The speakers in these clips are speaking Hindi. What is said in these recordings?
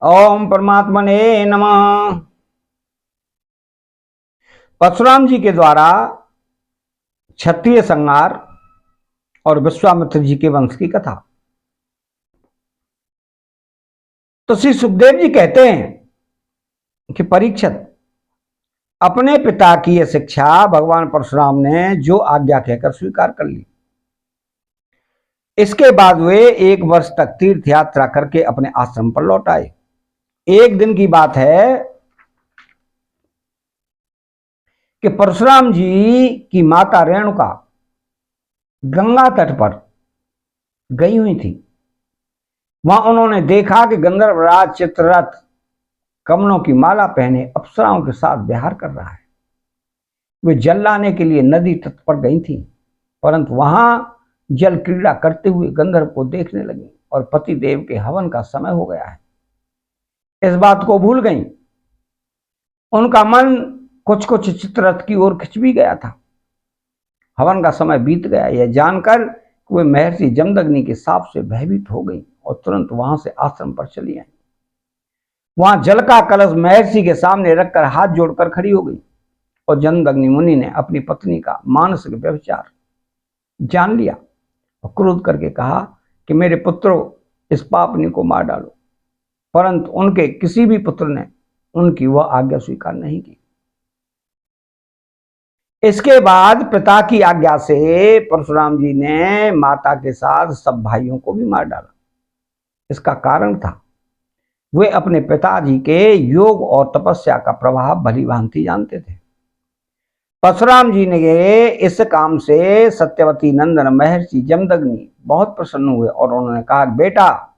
ओम परमात्मने नमः। परशुराम जी के द्वारा क्षत्रिय संहार और विश्वामित्र जी के वंश की कथा। तो श्री सुखदेव जी कहते हैं कि परीक्षित, अपने पिता की यह शिक्षा भगवान परशुराम ने जो आज्ञा कहकर स्वीकार कर ली। इसके बाद वे 1 वर्ष तक तीर्थ यात्रा करके अपने आश्रम पर लौट आए। एक दिन की बात है कि परशुराम जी की माता रेणुका गंगा तट पर गई हुई थी। वहां उन्होंने देखा कि गंधर्वराज चित्ररथ कमलों की माला पहने अप्सराओं के साथ विहार कर रहा है। वे जल लाने के लिए नदी तट पर गई थी, परंतु वहां जल क्रीड़ा करते हुए गंधर्व को देखने लगी और पति देव के हवन का समय हो गया है, इस बात को भूल गई। उनका मन कुछ कुछ चित्ररथ की ओर खिंच भी गया था। हवन का समय बीत गया, यह जानकर वे महर्षि जमदग्नि के साप से भयभीत हो गई और तुरंत वहां से आश्रम पर चली आई। वहां जल का कलश महर्षि के सामने रखकर हाथ जोड़कर खड़ी हो गई और जमदग्नि मुनि ने अपनी पत्नी का मानसिक व्यभिचार जान लिया और क्रोध करके कहा कि मेरे पुत्रों, इस पापनी को मार डालो। परंतु उनके किसी भी पुत्र ने उनकी वह आज्ञा स्वीकार नहीं की। इसके बाद पिता की आज्ञा से परशुराम जी ने माता के साथ सब भाइयों को भी मार डाला। इसका कारण था, वे अपने पिताजी के योग और तपस्या का प्रभाव भली भांति जानते थे। परशुराम जी ने इस काम से सत्यवती नंदन महर्षि जमदग्नि बहुत प्रसन्न हुए और उन्होंने कहा, बेटा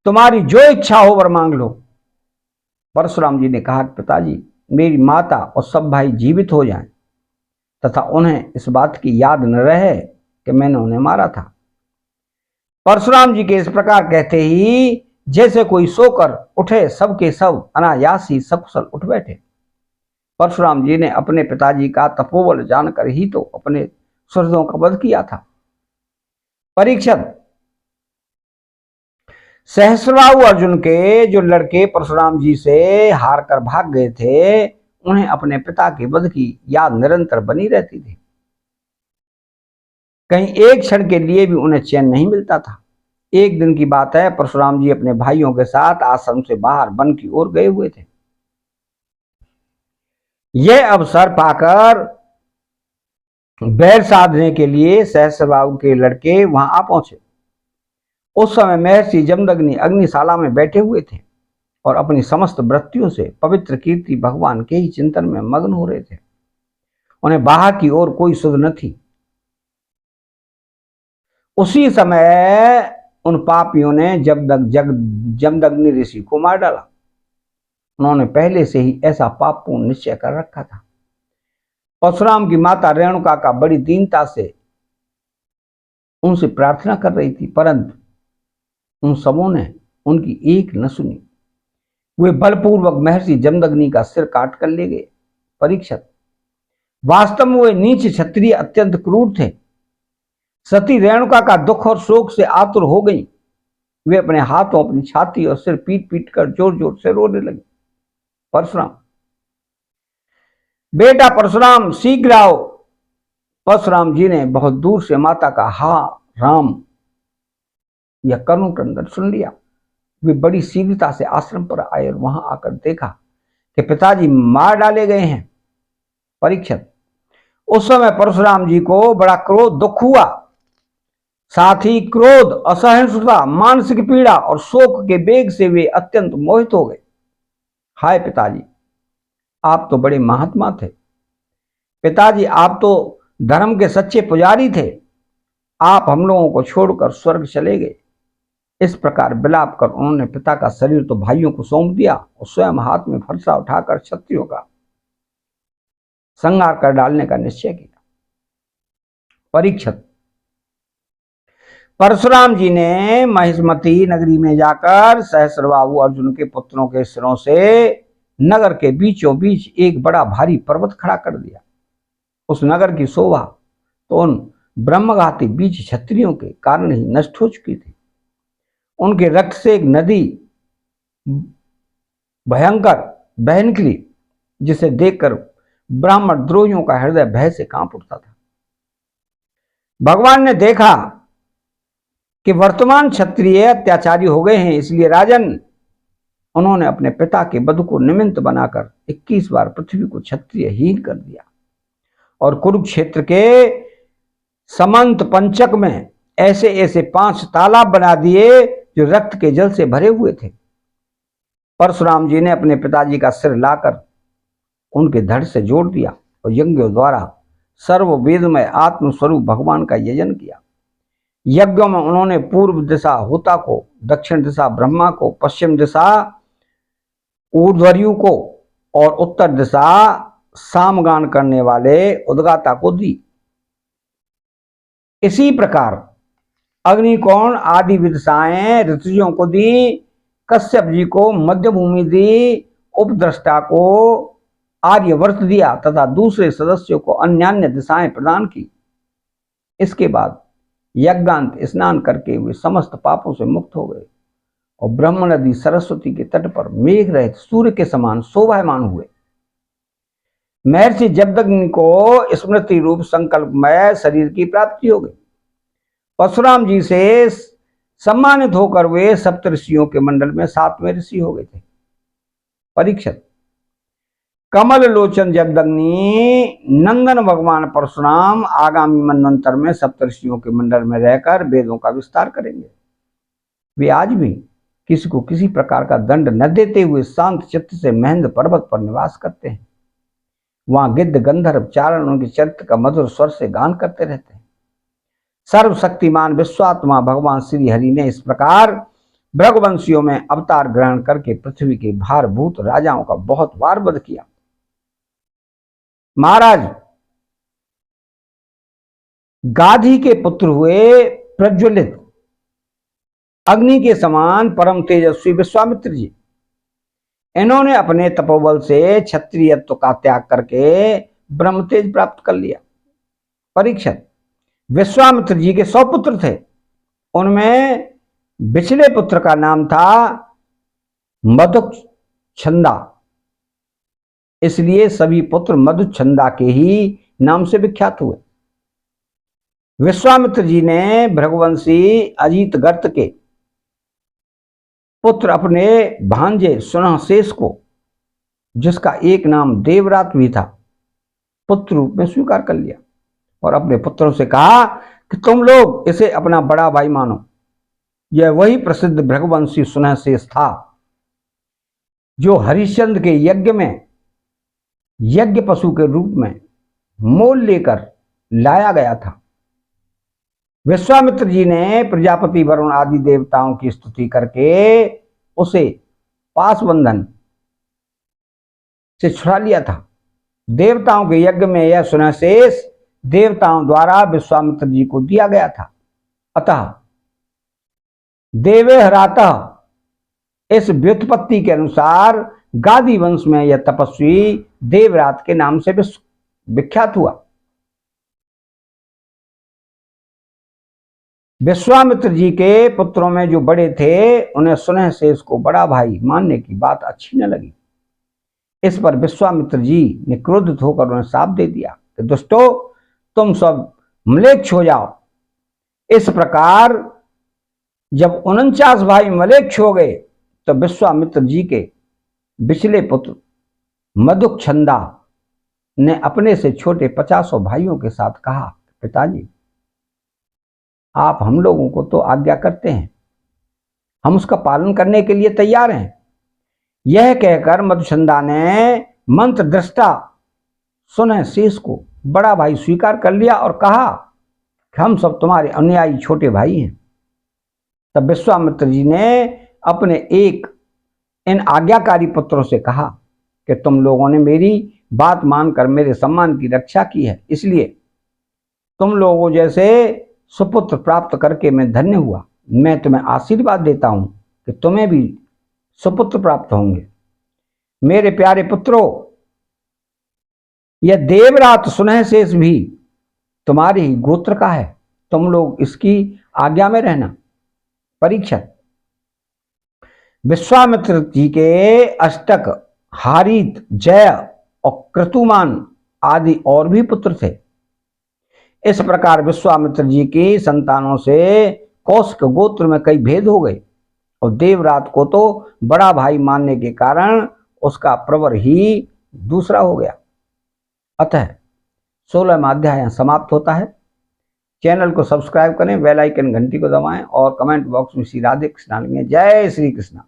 तुम्हारी जो इच्छा हो वर मांग लो। परशुराम जी ने कहा, पिताजी मेरी माता और सब भाई जीवित हो जाएं तथा उन्हें इस बात की याद न रहे कि मैंने उन्हें मारा था। परशुराम जी के इस प्रकार कहते ही जैसे कोई सोकर उठे सबके सब अनायास ही सकुशल उठ बैठे। परशुराम जी ने अपने पिताजी का तपोबल जानकर ही तो अपने सुहृदों का वध किया था। परीक्षित, सहस्रबाहु अर्जुन के जो लड़के परशुराम जी से हार कर भाग गए थे, उन्हें अपने पिता के वध की याद निरंतर बनी रहती थी। कहीं एक क्षण के लिए भी उन्हें चैन नहीं मिलता था। एक दिन की बात है, परशुराम जी अपने भाइयों के साथ आश्रम से बाहर वन की ओर गए हुए थे। यह अवसर पाकर बैर साधने के लिए सहस्रबाहु के लड़के वहां आ पहुंचे। उस समय महर्षि जमदग्नि अग्निशाला में बैठे हुए थे और अपनी समस्त वृत्तियों से पवित्र कीर्ति भगवान के ही चिंतन में मग्न हो रहे थे। उन्हें बाहर की ओर कोई सुध न थी। उसी समय उन पापियों ने जमदग्नि ऋषि को मार डाला। उन्होंने पहले से ही ऐसा पापपूर्ण निश्चय कर रखा था। परशुराम की माता रेणुका का बड़ी दीनता से उनसे प्रार्थना कर रही थी, परंतु उन सबों ने उनकी एक न सुनी। वे बलपूर्वक महर्षि जमदग्नि का सिर काट कर ले गए। परीक्षित, वास्तव में वे नीच क्षत्रिय अत्यंत क्रूर थे। सती रेणुका का दुख और शोक से आतुर हो गई। वे अपने हाथों, अपनी छाती और सिर पीट पीट कर जोर जोर से रोने लगी। परशुराम, बेटा परशुराम शीघ्र आओ। परशुराम जी ने बहुत दूर से माता का हा राम यह करुण क्रंदन सुन लिया। वे बड़ी शीघ्रता से आश्रम पर आए और वहां आकर देखा कि पिताजी मार डाले गए हैं। परीक्षित, उस समय परशुराम जी को बड़ा क्रोध दुख हुआ। साथ ही क्रोध, असहिष्णुता, मानसिक पीड़ा और शोक के वेग से वे अत्यंत मोहित हो गए। हाय पिताजी, आप तो बड़े महात्मा थे। पिताजी, आप तो धर्म के सच्चे पुजारी थे। आप हम लोगों को छोड़कर स्वर्ग चले गए। इस प्रकार विलाप कर उन्होंने पिता का शरीर तो भाइयों को सौंप दिया और स्वयं हाथ में फरसा उठाकर क्षत्रियों का संहार कर डालने का निश्चय किया। परीक्षित, परशुराम जी ने महिष्मती नगरी में जाकर सहस्रबाहु अर्जुन के पुत्रों के सिरों से नगर के बीचों बीच एक बड़ा भारी पर्वत खड़ा कर दिया। उस नगर की शोभा तो उन ब्रह्मघाती बीच क्षत्रियों के कारण ही नष्ट हो चुकी थी। उनके रक्त से एक नदी भयंकर बह निकली, जिसे देखकर ब्राह्मण द्रोहियों का हृदय भय से कांप उठता था। भगवान ने देखा कि वर्तमान क्षत्रिय अत्याचारी हो गए हैं, इसलिए राजन उन्होंने अपने पिता के वध को निमित्त बनाकर 21 बार पृथ्वी को क्षत्रियहीन कर दिया और कुरुक्षेत्र के समंत पंचक में ऐसे ऐसे 5 तालाब बना दिए जो रक्त के जल से भरे हुए थे। परशुराम जी ने अपने पिताजी का सिर लाकर उनके धड़ से जोड़ दिया और यज्ञों द्वारा सर्व वेदमय आत्मस्वरूप भगवान का यजन किया। यज्ञों में उन्होंने पूर्व दिशा होता को, दक्षिण दिशा ब्रह्मा को, पश्चिम दिशा ऊर्ध्वर्यु को और उत्तर दिशा सामगान करने वाले उद्गाता को दी। इसी प्रकार अग्निकोण आदि विदिशाएं ऋतुजों को दी, कश्यप जी को मध्य भूमि दी, उपद्रष्टा को आर्यवर्त दिया तथा दूसरे सदस्यों को अन्यान्य दिशाएं प्रदान की। इसके बाद यज्ञांत स्नान करके वे समस्त पापों से मुक्त हो गए और ब्रह्म नदी सरस्वती के तट पर मेघ रहित सूर्य के समान शोभायमान हुए। महर्षि जमदग्नि को स्मृति रूप संकल्पमय शरीर की प्राप्ति हो गई। परशुराम जी से सम्मानित होकर वे सप्तऋषियों के मंडल में 7वें ऋषि हो गए थे। परीक्षित, कमल लोचन जमदग्नि नंदन भगवान परशुराम आगामी मनवंतर में सप्तऋषियों के मंडल में रहकर वेदों का विस्तार करेंगे। वे आज भी किसी को किसी प्रकार का दंड न देते हुए शांत चित्त से महेंद्र पर्वत पर निवास करते हैं। वहां गिद्ध गंधर्व चारण उनके चरित्र का मधुर स्वर से गान करते रहते हैं। सर्वशक्तिमान विश्वात्मा भगवान श्री हरि ने इस प्रकार भृगवंशियों में अवतार ग्रहण करके पृथ्वी के भारभूत राजाओं का बहुत बार वध किया। महाराज गाधी के पुत्र हुए प्रज्वलित अग्नि के समान परम तेजस्वी विश्वामित्र जी, इन्होंने अपने तपोबल से क्षत्रियत्व का त्याग करके ब्रह्म तेज प्राप्त कर लिया। परीक्षित, विश्वामित्र जी के 100 पुत्र थे, उनमें बिछले पुत्र का नाम था मधुच्छंदा, इसलिए सभी पुत्र मधुच्छंदा के ही नाम से विख्यात हुए। विश्वामित्र जी ने भृगवंशी अजीत गर्त के पुत्र अपने भांजे सुनहशेष को, जिसका एक नाम देवरात भी था, पुत्र रूप में स्वीकार कर लिया और अपने पुत्रों से कहा कि तुम लोग इसे अपना बड़ा भाई मानो। यह वही प्रसिद्ध भृगवंशी सुनहशेष था जो हरिश्चंद्र के यज्ञ में यज्ञ पशु के रूप में मोल लेकर लाया गया था। विश्वामित्र जी ने प्रजापति वरुण आदि देवताओं की स्तुति करके उसे पाशबंधन से छुड़ा लिया था। देवताओं के यज्ञ में यह सुनहशेष देवताओं द्वारा विश्वामित्र जी को दिया गया था। अतः देवे हरातः इस व्युत्पत्ति के अनुसार गादी वंश में यह तपस्वी देवरात के नाम से विख्यात हुआ। विश्वामित्र जी के पुत्रों में जो बड़े थे उन्हें सुनहशेष को बड़ा भाई मानने की बात अच्छी न लगी। इस पर विश्वामित्र जी ने क्रोधित होकर उन्हें शाप दे दिया कि दुष्टो, तुम सब म्लेच्छ हो जाओ। इस प्रकार जब 49 भाई म्लेच्छ हो गए तो विश्वामित्र जी के बिछले पुत्र मधुच्छंदा ने अपने से छोटे 50 भाइयों के साथ कहा, पिताजी आप हम लोगों को तो आज्ञा करते हैं, हम उसका पालन करने के लिए तैयार हैं। यह कहकर मधुच्छंदा ने मंत्र दृष्टा सुनहशेष को बड़ा भाई स्वीकार कर लिया और कहा कि हम सब तुम्हारे अनुयायी छोटे भाई हैं। तब विश्वामित्र जी ने अपने एक इन आज्ञाकारी पुत्रों से कहा कि तुम लोगों ने मेरी बात मानकर मेरे सम्मान की रक्षा की है, इसलिए तुम लोगों जैसे सुपुत्र प्राप्त करके मैं धन्य हुआ। मैं तुम्हें आशीर्वाद देता हूं कि तुम्हें भी सुपुत्र प्राप्त होंगे। मेरे प्यारे पुत्रों, यह देवरात सुनहशेष भी तुम्हारे ही गोत्र का है, तुम लोग इसकी आज्ञा में रहना। परीक्षित, विश्वामित्र जी के अष्टक, हारित, जय और क्रतुमान आदि और भी पुत्र थे। इस प्रकार विश्वामित्र जी की संतानों से कौशिक गोत्र में कई भेद हो गए और देवरात को तो बड़ा भाई मानने के कारण उसका प्रवर ही दूसरा हो गया। अतः 16वां अध्याय यहाँ समाप्त होता है। चैनल को सब्सक्राइब करें, बेल आइकन घंटी को दबाएं और कमेंट बॉक्स में श्री राधे कृष्ण लिखें। जय श्री कृष्ण।